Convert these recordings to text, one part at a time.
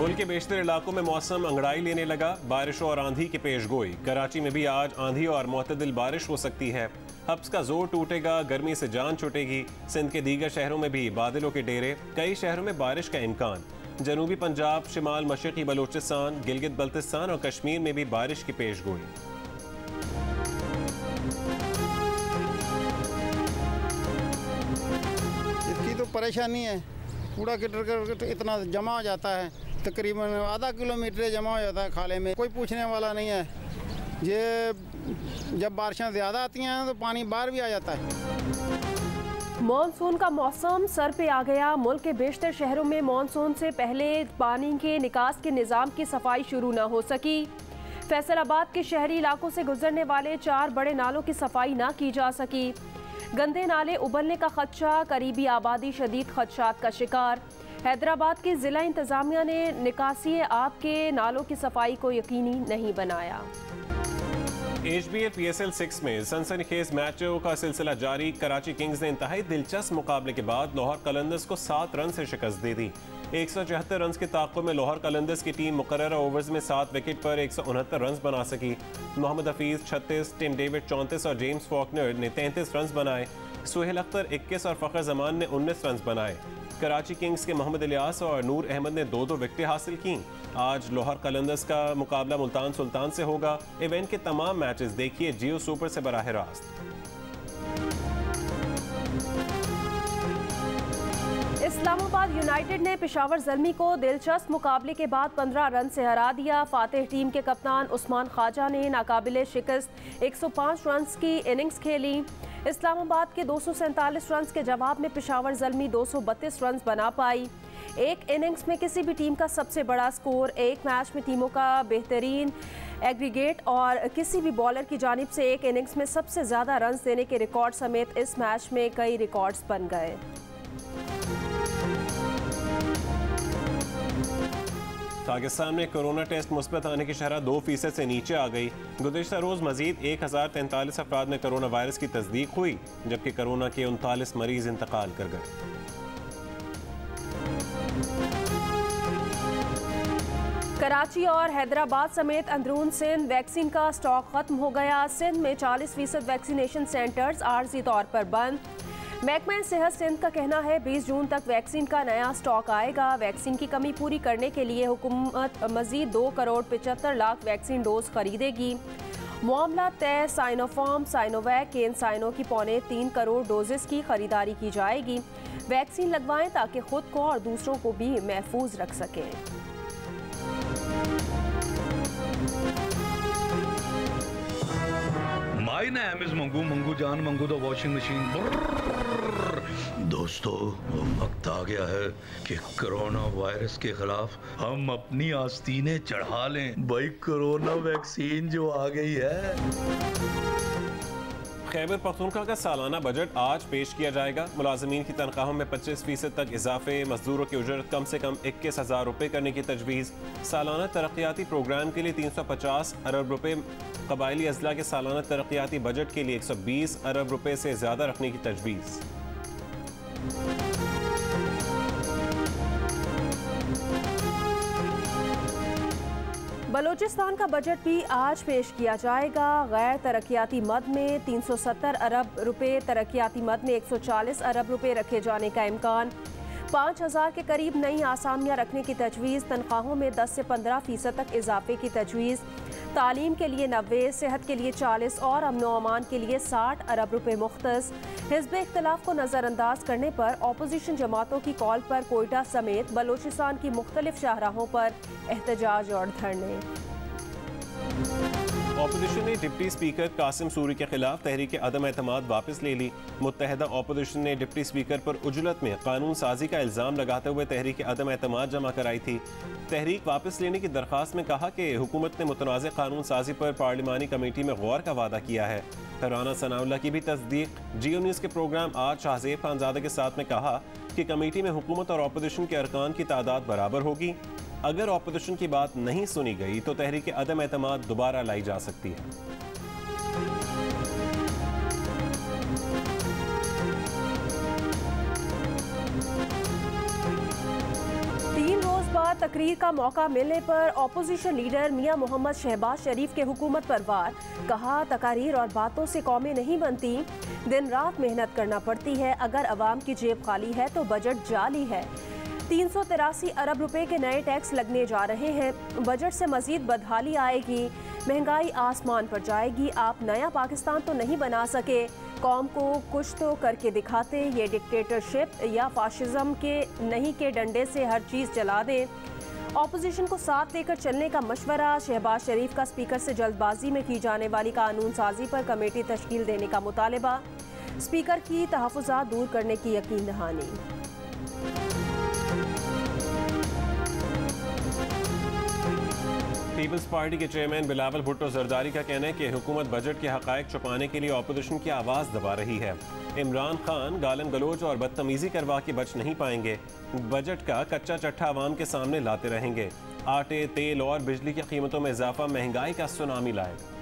मुल्क के बेशतर इलाकों में मौसम अंगड़ाई लेने लगा। बारिश और आंधी की पेशगोई। कराची में भी आज आंधी और मुतदिल बारिश हो सकती है। हब्स का जोर टूटेगा, गर्मी से जान छूटेगी। सिंध के दीगर शहरों में भी बादलों के डेरे। कई शहरों में बारिश का इम्कान। जनूबी पंजाब, शिमाल मशरकी बलूचिस्तान, गिलगित बल्तिस्तान और कश्मीर में भी बारिश की पेशगोई। इसकी तो परेशानी है, कूड़ा कचरा इतना जमा हो जाता है, तकरीबन आधा किलोमीटर जमा हो जाता है खाले में। कोई पूछने वाला नहीं है। ये जब बारिशें ज़्यादा आती हैं तो पानी बाहर भी आ जाता है। मॉनसून का मौसम सर पे आ गया। मुल्क के बेशतर शहरों में मॉनसून से पहले पानी के निकास के निज़ाम की सफाई शुरू न हो सकी। फैसलाबाद के शहरी इलाकों से गुजरने वाले 4 बड़े नालों की सफाई न की जा सकी। गंदे नाले उबलने का खदशा, करीबी आबादी शदीद खदशात का शिकार। हैदराबाद की जिला इंतजामिया ने निकासी आब के नालों की सफाई को यकीनी नहीं बनाया। HBL PSL 6 में सनसनीखेज मैचों का सिलसिला जारी। कराची किंग्स ने इंतहाई दिलचस्प मुकाबले के बाद लाहौर कलंदर्स को 7 रन से शिकस्त दे दी। 174 रन के ताक़ुब में लाहौर कलंदर्स की टीम मुकर्रर ओवर्स में 7 विकेट पर 169 रन बना सकी। मोहम्मद हफीज 36, टिम डेविड 34 और जेम्स फॉकनर ने 33 रन बनाए। सुहेल अख्तर 21 और फ़खर जमान ने 19 रन बनाए। कराची किंग्स के मोहम्मद इलियास और नूर अहमद ने 2-2 विकेटें हासिल की। आज लाहौर कलंदर्स का मुकाबला मुल्तान सुल्तान से होगा। इवेंट के तमाम मैचेस देखिए जियो सुपर से बराह रास्त। इस्लामाबाद यूनाइटेड ने पेशावर ज़ल्मी को दिलचस्प मुकाबले के बाद 15 रन से हरा दिया। फातेह टीम के कप्तान उस्मान ख्वाजा ने नाकाबिले शिकस्त 105 रन की इनिंग्स खेली। इस्लामाबाद के 247 रन के जवाब में पेशावर ज़ल्मी 232 रन बना पाई। एक इनिंग्स में किसी भी टीम का सबसे बड़ा स्कोर, एक मैच में टीमों का बेहतरीन एग्रीगेट और किसी भी बॉलर की जानिब से एक इनिंग्स में सबसे ज़्यादा रन देने के रिकॉर्ड समेत इस मैच में कई रिकॉर्ड्स बन गए। पाकिस्तान में कोरोना टेस्ट मुस्बत आने की शरह 2% से नीचे आ गई। गुज़िश्ता रोज़ मजीद 1043 अफराद में कोरोना वायरस की तस्दीक हुई, जबकि कोरोना के 39 मरीज इंतकाल कर गए। कराची और हैदराबाद समेत अंदरून सिंध वैक्सीन का स्टॉक खत्म हो गया। सिंध में 40% वैक्सीनेशन सेंटर्स आर्जी तौर पर बंद। महकमा सेहत सिंध का कहना है 20 जून तक वैक्सीन का नया स्टॉक आएगा। वैक्सीन की कमी पूरी करने के लिए हुकूमत मजीद 2 करोड़ 75 लाख वैक्सीन डोज खरीदेगी। मामला तय। साइनोफार्म, साइनोवैक, केनसाइनो की 3.25 करोड़ डोजेस की खरीदारी की जाएगी। वैक्सीन लगवाएं ताकि खुद को और दूसरों को भी महफूज रख सकें। My name is Mangu, Mangu जान मंगू द वॉशिंग मशीन। दोस्तों, वक्त आ गया है कि कोरोना वायरस के खिलाफ हम अपनी आस्तीनें चढ़ा लें। भाई कोरोना वैक्सीन जो आ गई है। खैबर पख्तूनख्वा का सालाना बजट आज पेश किया जाएगा। मुलाजमीन की तनख्वाहों में 25% तक इजाफे, मजदूरों की उजरत कम से कम 21,000 रुपये करने की तजवीज़। सालाना तरक्याती प्रोग्राम के लिए 350 अरब रुपये। कबायली अजला के सालाना तरक्याती बजट के लिए 120 अरब रुपये से ज़्यादा रखने की तजवीज़। बलूचिस्तान का बजट भी आज पेश किया जाएगा। गैर तरक्याती मद में 370 अरब रुपये, तरक्याती मद में 140 अरब रुपये रखे जाने का इम्कान। 5000 के करीब नई आसामियाँ रखने की तजवीज़। तनख्वाहों में 10 से 15% तक इजाफे की तजवीज़। तालीम के लिए 90, सेहत के लिए 40 और अमन व अमान के लिए 60 अरब रुपये मुख्तस। हिज़्ब इख्तिलाफ को नज़रअंदाज करने पर अपोजिशन जमातों की कॉल पर कोयटा समेत बलूचिस्तान की मुख्तलिफ शाहराहों पर एहतजाज और धरने। अपोजिशन ने डिप्टी स्पीकर कासिम सूरी के खिलाफ तहरीक अदम एतमाद वापस ले ली। मुत्तहदा अपोजिशन ने डिप्टी स्पीकर पर उजलत में कानून साजी का इल्ज़ाम लगाते हुए तहरीक अदम एतमाद जमा कराई थी। तहरीक वापस लेने की दरख्वास्त में कहा कि हुकूमत ने मुतनाज़ कानून साजी पर पार्लिमानी कमेटी में गौर का वादा किया है। राना सनाउल्लाह की भी तस्दीक। जियो न्यूज़ के प्रोग्राम आज शाहजेब खानजादा के साथ में कहा कि कमेटी में हुकूमत और अपोजिशन के अरकान की तादाद बराबर होगी। अगर अपोजिशन की बात नहीं सुनी गई तो तहरीक अदम एतमाद दोबारा लाई जा सकती है। 3 रोज बाद तकरीर का मौका मिलने पर अपोजिशन लीडर मियां मोहम्मद शहबाज शरीफ के हुकूमत पर वार। कहा, तकारीर और बातों से कौमें नहीं बनती, दिन रात मेहनत करना पड़ती है। अगर अवाम की जेब खाली है तो बजट जाली है। 383 अरब रुपए के नए टैक्स लगने जा रहे हैं। बजट से मजीद बदहाली आएगी, महंगाई आसमान पर जाएगी। आप नया पाकिस्तान तो नहीं बना सके, कौम को कुछ तो करके दिखाते। ये डिक्टेटरशिप या फाशिज्म के नहीं के डंडे से हर चीज़ चला दें। ऑपोजिशन को साथ लेकर चलने का मशवरा। शहबाज शरीफ का स्पीकर से जल्दबाजी में की जाने वाली कानून साजी पर कमेटी तश्कील देने का मुतालबा। स्पीकर की तहफ़्फ़ुज़ात दूर करने की यकीन दहानी। पीपल्स पार्टी के चेयरमैन बिलावल भुट्टो जरदारी का कहना है कि हुकूमत बजट के हक़ाइक़ छुपाने के लिए अपोजिशन की आवाज़ दबा रही है। इमरान खान गालन गलोच और बदतमीज़ी करवा के बच नहीं पाएंगे। बजट का कच्चा चट्ठा आवाम के सामने लाते रहेंगे। आटे, तेल और बिजली की कीमतों में इजाफा महंगाई का सुनामी लाएगा।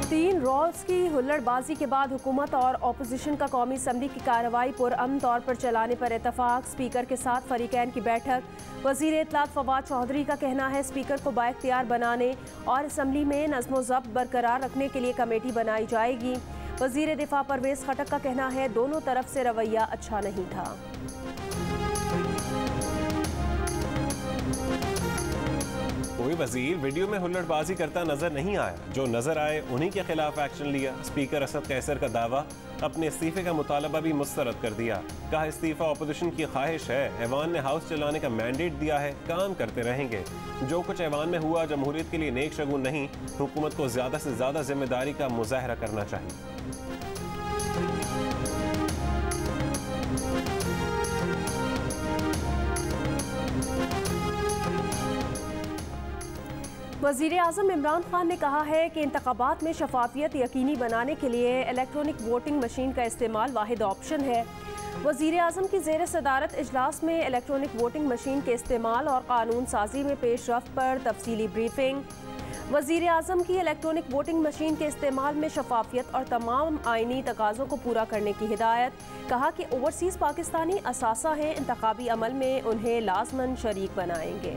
3 रोल्स की हुल्लड़बाजी के बाद हुकूमत और अपोजिशन का कौमी असम्बली की कार्रवाई पुरअमन तौर पर चलाने पर इतफाक। स्पीकर के साथ फरीकैन की बैठक। वज़ीर इत्तलात फवाद चौधरी का कहना है, स्पीकर को बाइख्तियार बनाने और असम्बली में नज़्म व ज़ब्त बरकरार रखने के लिए कमेटी बनाई जाएगी। वज़ीर दिफा परवेज़ खटक का कहना है, दोनों तरफ से रवैया अच्छा नहीं था। कोई वजीर वीडियो में हुल्लड़बाजी करता नजर नहीं आया। जो नजर आए उन्हीं के खिलाफ एक्शन लिया। स्पीकर असद कैसर का दावा, अपने इस्तीफे का मुतालबा भी मुस्तरद कर दिया। कहा, इस्तीफा अपोजिशन की ख्वाहिश है, ऐवान ने हाउस चलाने का मैंडेट दिया है, काम करते रहेंगे। जो कुछ ऐवान में हुआ जमहूरियत के लिए नेक शगुन नहीं। हुकूमत को ज्यादा से ज्यादा जिम्मेदारी का मुजाहरा करना चाहिए। वज़ीर आज़म इमरान खान ने कहा है कि इंतखाबात में शफाफियत यकीनी बनाने के लिए इलेक्ट्रॉनिक वोटिंग मशीन का इस्तेमाल वाहिद ऑप्शन है। वज़ीर आज़म की ज़ेर सदारत इजलास में इलेक्ट्रॉनिक वोटिंग मशीन के इस्तेमाल और कानून साजी में पेशरफ्त पर तफसीली ब्रीफिंग। वज़ीर आज़म की इलेक्ट्रॉनिक वोटिंग मशीन के इस्तेमाल में शफाफियत और तमाम आइनी तकाज़ों को पूरा करने की हिदायत। कहा कि ओवरसीज़ पाकिस्तानी असासा हैं, इंतखाबी अमल में उन्हें लाज़मन शरीक बनाएंगे।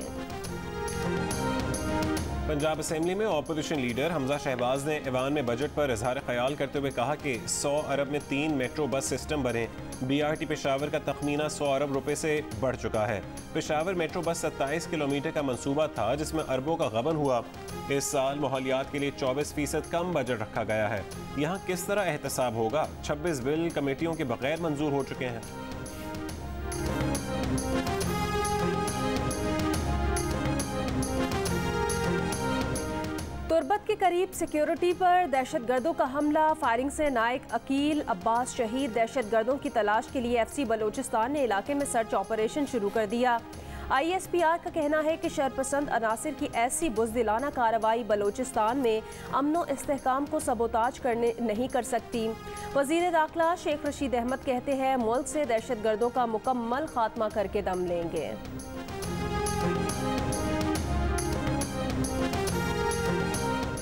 पंजाब असेंबली में अपोजिशन लीडर हमजा शहबाज ने ऐवान में बजट पर इजहार ख्याल करते हुए कहा कि 100 अरब में 3 मेट्रो बस सिस्टम बने। BRT पेशावर का तखमीना 100 अरब रुपए से बढ़ चुका है। पेशावर मेट्रो बस 27 किलोमीटर का मंसूबा था, जिसमें अरबों का गबन हुआ। इस साल माहौलियात के लिए 24% कम बजट रखा गया है। यहाँ किस तरह एहतसाब होगा? 26 बिल कमेटियों के बगैर मंजूर हो चुके हैं। तुर्बत के करीब सिक्योरिटी पर दहशतगर्दों का हमला। फायरिंग से नायक अकील अब्बास शहीद। दहशतगर्दों की तलाश के लिए FC बलोचिस्तान ने इलाके में सर्च ऑपरेशन शुरू कर दिया। ISPR का कहना है कि शरपसंद अनासिर की ऐसी बुज़दिलाना कार्रवाई बलोचिस्तान में अमन व इस्तेहकाम को सबोताज करने नहीं कर सकती। वज़ीर दाखिला शेख रशीद अहमद कहते हैं, मुल्क से दहशतगर्दों का मुकम्मल खात्मा करके दम लेंगे।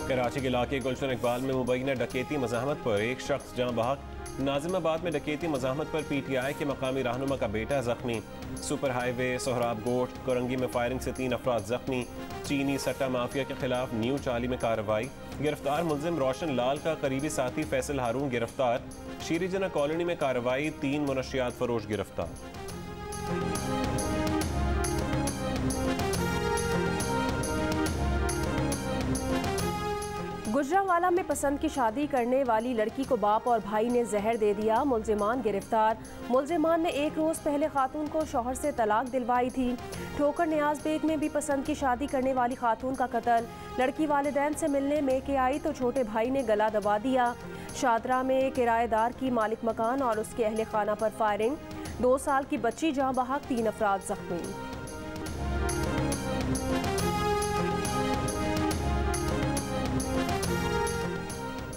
कराची के इलाके गुलशन इकबाल में मुबैना डकैती मज़ाहमत पर एक शख्स जाँ बहक। नाजिमाबाद में डकैती मज़ाहमत पर PTI के मकामी रहनुमा का बेटा जख्मी। सुपर हाईवे सोहराब गोट कोरंगी में फायरिंग से 3 अफराद जख्मी। चीनी सट्टा माफिया के खिलाफ न्यू चाली में कार्रवाई। गिरफ्तार मुलजिम रोशन लाल का करीबी साथी फैसल हारून गिरफ्तार। शीरी जना कॉलोनी में कार्रवाई। 3 मुनशियात फरोश गिरफ्तार। गुजरांवाला में पसंद की शादी करने वाली लड़की को बाप और भाई ने जहर दे दिया। मुलजिमान गिरफ्तार। मुलजिमान ने 1 रोज़ पहले खातून को शौहर से तलाक दिलवाई थी। ठोकर नियाज बेग में भी पसंद की शादी करने वाली खातून का कत्ल। लड़की वालिदैन से मिलने में के आई तो छोटे भाई ने गला दबा दिया। शादरा में किराएदार की मालिक मकान और उसके अहले खाना पर फायरिंग। 2 साल की बच्ची जाँ बहक, 3 अफराद जख्मी।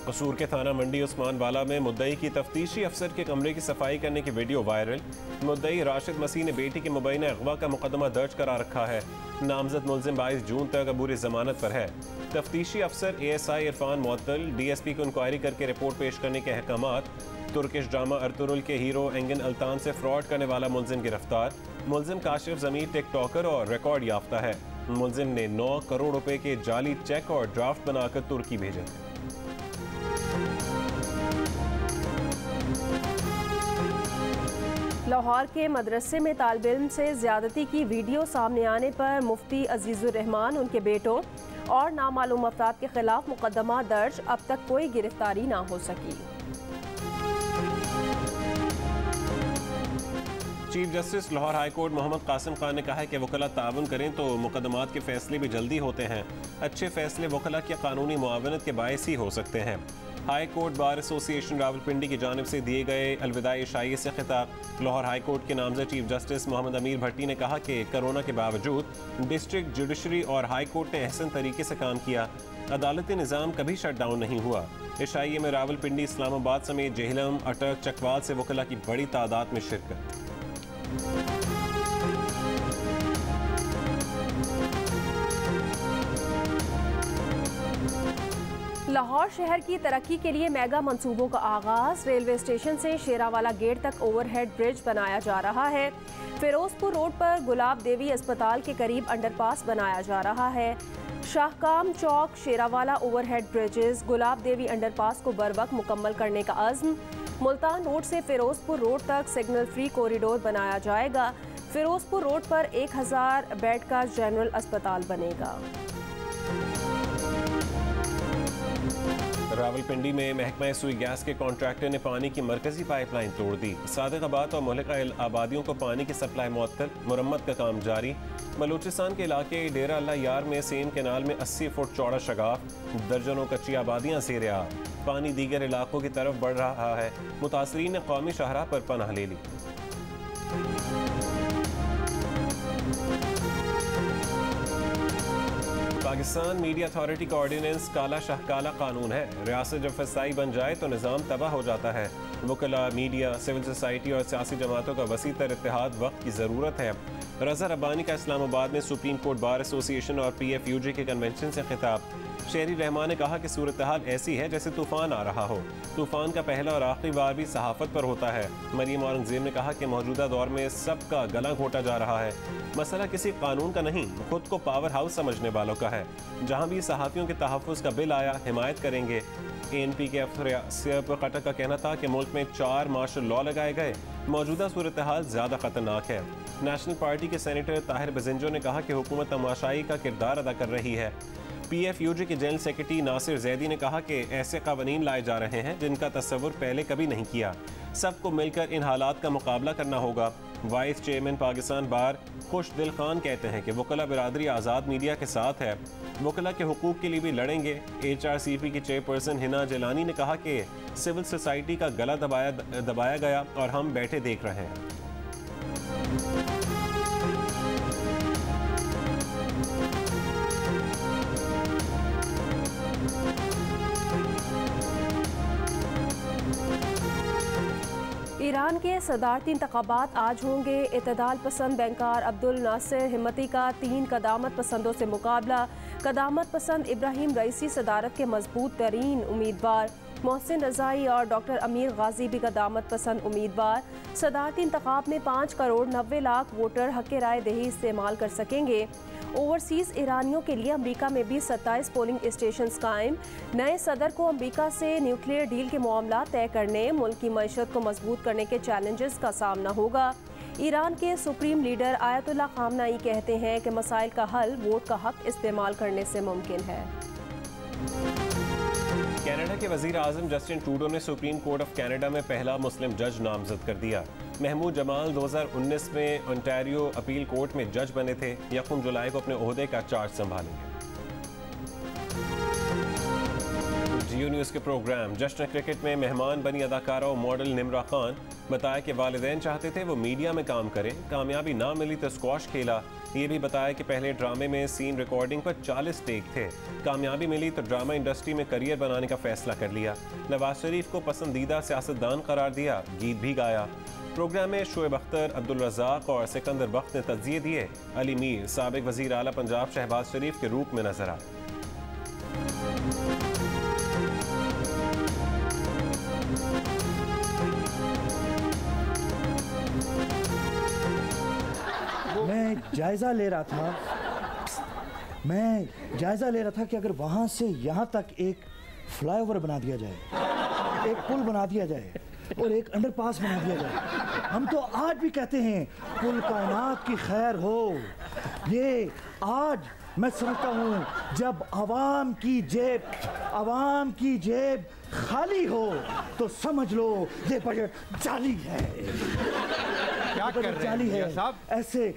कसूर के थाना मंडी उस्मान वाला में मुद्दई की तफ्तीशी अफसर के कमरे की सफाई करने की वीडियो वायरल। मुद्दई राशिद मसीह ने बेटी के मुबैना अगवा का मुकदमा दर्ज करा रखा है। नामजद मुलजिम 22 जून तक अबूरी जमानत पर है। तफ्तीशी अफसर ASI इरफान मुअत्तल DSP को इंक्वायरी करके रिपोर्ट पेश करने के अहकामात। तुर्किश ड्रामा अर्तुरुल के हीरो एंगन अल्तान से फ्रॉड करने वाला मुलजिम गिरफ्तार। मुलजिम काशिफ जमीर टिकटॉकर और रिकॉर्ड याफ्ता है। मुलजिम ने 9 करोड़ रुपए के जाली चेक और ड्राफ्ट बनाकर तुर्की भेजे थे। लाहौर के मदरसे में तालिब इल्म से ज्यादती की वीडियो सामने आने पर मुफ्ती अजीजुर रहमान, उनके बेटों और नामालूम अफराद के खिलाफ मुकदमा दर्ज। अब तक कोई गिरफ्तारी ना हो सकी। Chief justice Lahore high court Mohammad Qasim Khan ने कहा है कि वकला ताउन करें तो मुकदमात के फैसले भी जल्दी होते हैं। अच्छे फैसले वकला की कानूनी मुआवनत के बायस ही हो सकते हैं। High court bar association Rawalpindi की जानिब से दिए गए अलविदाई इशाइये से खिताब। लाहौर हाई कोर्ट के नामज़द चीफ जस्टिस मोहम्मद अमीर भट्टी ने कहा कि कोरोना के बावजूद डिस्ट्रिक्ट जुडिशरी और हाई कोर्ट ने अहसन तरीके से काम किया। अदालती निज़ाम कभी शट डाउन नहीं हुआ। इशाइये में रावलपिंडी, इस्लामाबाद समेत जेहलम, अटक, चकवाल से वकला की बड़ी तादाद में शिरकत। लाहौर शहर की तरक्की के लिए मेगा मंसूबों का आगाज। रेलवे स्टेशन से शेरावाला गेट तक ओवरहेड ब्रिज बनाया जा रहा है। फिरोजपुर रोड पर गुलाब देवी अस्पताल के करीब अंडरपास बनाया जा रहा है। शाहकाम चौक, शेरावाला ओवरहेड ब्रिजेस, गुलाब देवी अंडरपास को बरवक्त मुकम्मल करने का अज़्म। मुल्तान रोड से फिरोजपुर रोड तक सिग्नल फ्री कॉरिडोर बनाया जाएगा। फिरोजपुर रोड पर 1000 बेड का जनरल अस्पताल बनेगा। रावलपिंडी में महकमा सुई गैस के कॉन्ट्रैक्टर ने पानी की मरकजी पाइपलाइन तोड़ दी। सादिकाबाद और मुहल्लिका आबादियों को पानी की सप्लाई मुअत्तल, मुरम्मत का काम जारी। बलूचिस्तान के इलाके डेरा अल्लाह यार में सेम कैनाल में 80 फुट चौड़ा शगाफ, दर्जनों कच्ची आबादियाँ ज़ेर आब। पानी दीगर इलाकों की तरफ बढ़ रहा है। मुतासरीन ने कौमी शाहराह पर पनाह ले ली। पाकिस्तान मीडिया अथॉरिटी का ऑर्डिनेंस काला शाह काला कानून है। रियासत जब फसाई बन जाए तो निज़ाम तबाह हो जाता है। वकला, मीडिया, सिविल सोसाइटी और सियासी जमातों का वसी तर इत्तेहाद वक्त की ज़रूरत है। रज़ा रब्बानी का इस्लामाबाद में सुप्रीम कोर्ट बार एसोसिएशन और PFUJ के कन्वेंशन से खिताब। शेरी रहमान ने कहा कि सूरत हाल ऐसी है जैसे तूफ़ान आ रहा हो। तूफ़ान का पहला और आखिरी बार भी सहाफ़त पर होता है। मरियम औरंगज़ेब ने कहा कि मौजूदा दौर में सबका गला घोटा जा रहा है। मसला किसी कानून का नहीं, खुद को पावर हाउस समझने वालों का है। जहाँ भी सहाफ़ियों के तहफ़्फ़ुज़ का बिल आया, हिमायत करेंगे। ANP के अफसर सियाब खटक का कहना था कि मुल्क में 4 मार्शल लॉ लगाए गए। मौजूदा सूरत हाल ज़्यादा ख़तरनाक है। नेशनल पार्टी के सेनेटर ताहिर बजिंजो ने कहा कि हुकूमत तमाशाई का किरदार अदा कर रही है। PFUJ के जनरल सेक्रेटरी नासिर जैदी ने कहा कि ऐसे कानून लाए जा रहे हैं जिनका तस्वुर पहले कभी नहीं किया। सबको मिलकर इन हालात का मुकाबला करना होगा। वाइस चेयरमैन पाकिस्तान बार खुश दिल खान कहते हैं कि वकला बिरादरी आज़ाद मीडिया के साथ है। वकला के हुकूक के लिए भी लड़ेंगे। HRCP की चेयरपर्सन हिना जिलानी ने कहा कि सिविल सोसाइटी का गला दबाया गया और हम बैठे देख रहे हैं। ईरान के सदारती इंतखाबात आज होंगे। इत्तेदाल पसंद बैंकर अब्दुल नासिर हिम्मती का 3 कदामत पसंदों से मुकाबला। कदामत पसंद इब्राहिम रईसी सदारत के मजबूत तरीन उम्मीदवार। मोहसिन रज़ाई और डॉक्टर अमीर गाजी भी कदामत पसंद उम्मीदवार। सदारती इंतखाब में 5 करोड़ 90 लाख वोटर हक़ राय दही इस्तेमाल कर सकेंगे। ओवरसीज़ ईरानियों के लिए अमेरिका में भी 27 पोलिंग स्टेशन कायम। नए सदर को अमेरिका से न्यूक्लियर डील के मामला तय करने, मुल्क की मईशत को मजबूत करने के चैलेंजेस का सामना होगा। ईरान के सुप्रीम लीडर आयतुल्लाह खामनाई कहते हैं कि मसाइल का हल वोट का हक इस्तेमाल करने से मुमकिन है। कनाडा के वज़ीर आज़म जस्टिन ट्रूडो ने सुप्रीम कोर्ट ऑफ कनाडा में पहला मुस्लिम जज नामजद कर दिया। महमूद जमाल 2019 में ओंटारियो अपील कोर्ट में जज बने थे। 1 जुलाई को अपने ओहदे का चार्ज संभालेंगे। जियो न्यूज़ के प्रोग्राम जश्न क्रिकेट में मेहमान बनी अदाकारा और मॉडल निम्रा खान। बताया कि वालिदैन चाहते थे वो मीडिया में काम करें, कामयाबी ना मिली तो स्क्वाश खेला। ये भी बताया कि पहले ड्रामे में सीन रिकॉर्डिंग पर 40 टेक थे। कामयाबी मिली तो ड्रामा इंडस्ट्री में करियर बनाने का फैसला कर लिया। नवाज शरीफ को पसंदीदा सियासतदान करार दिया, गीत भी गाया। प्रोग्राम में शोएब अख्तर, अब्दुल रज़ाक और सिकंदर बख्त ने तज़किये दिए। अली मीर साबिक वज़ीर आला पंजाब शहबाज शरीफ के रूप में नजर आए। मैं जायजा ले रहा था कि अगर वहां से यहां तक एक फ्लाईओवर बना दिया जाए, एक पुल बना दिया जाए और एक अंडरपास बना दिया जाए। हम तो आज भी कहते हैं कुल कायनात की खैर हो। ये आज मैं समझता हूँ जब आवाम की जेब खाली हो तो समझ लो ये बजट जाली है। क्या कर रहे हैं साहब? ऐसे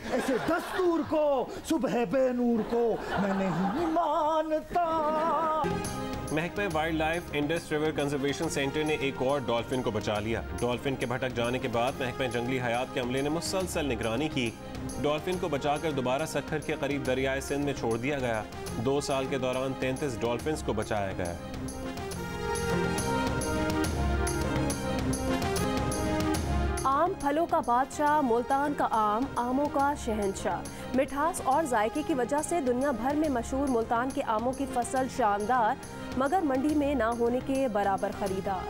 दस्तूर को, सुबह बेनूर को मैं नहीं मानता। महकमा wild life Indus river conservation centre ने एक और डॉल्फिन को बचा लिया। डॉल्फिन के भटक जाने के बाद महकमा जंगली हयात के अमले ने मुसलसल निगरानी की। डॉल्फिन को बचाकर दोबारा सखर के करीब दरियाए सिंध में छोड़ दिया गया। 2 साल के दौरान 33 डॉल्फिन को बचाया गया। आम फलों का बादशाह, मुल्तान का आम, आमों का शहंशाह। मिठास और जायके की वजह से दुनिया भर में मशहूर मुल्तान के आमों की फसल शानदार, मगर मंडी में ना होने के बराबर खरीदार।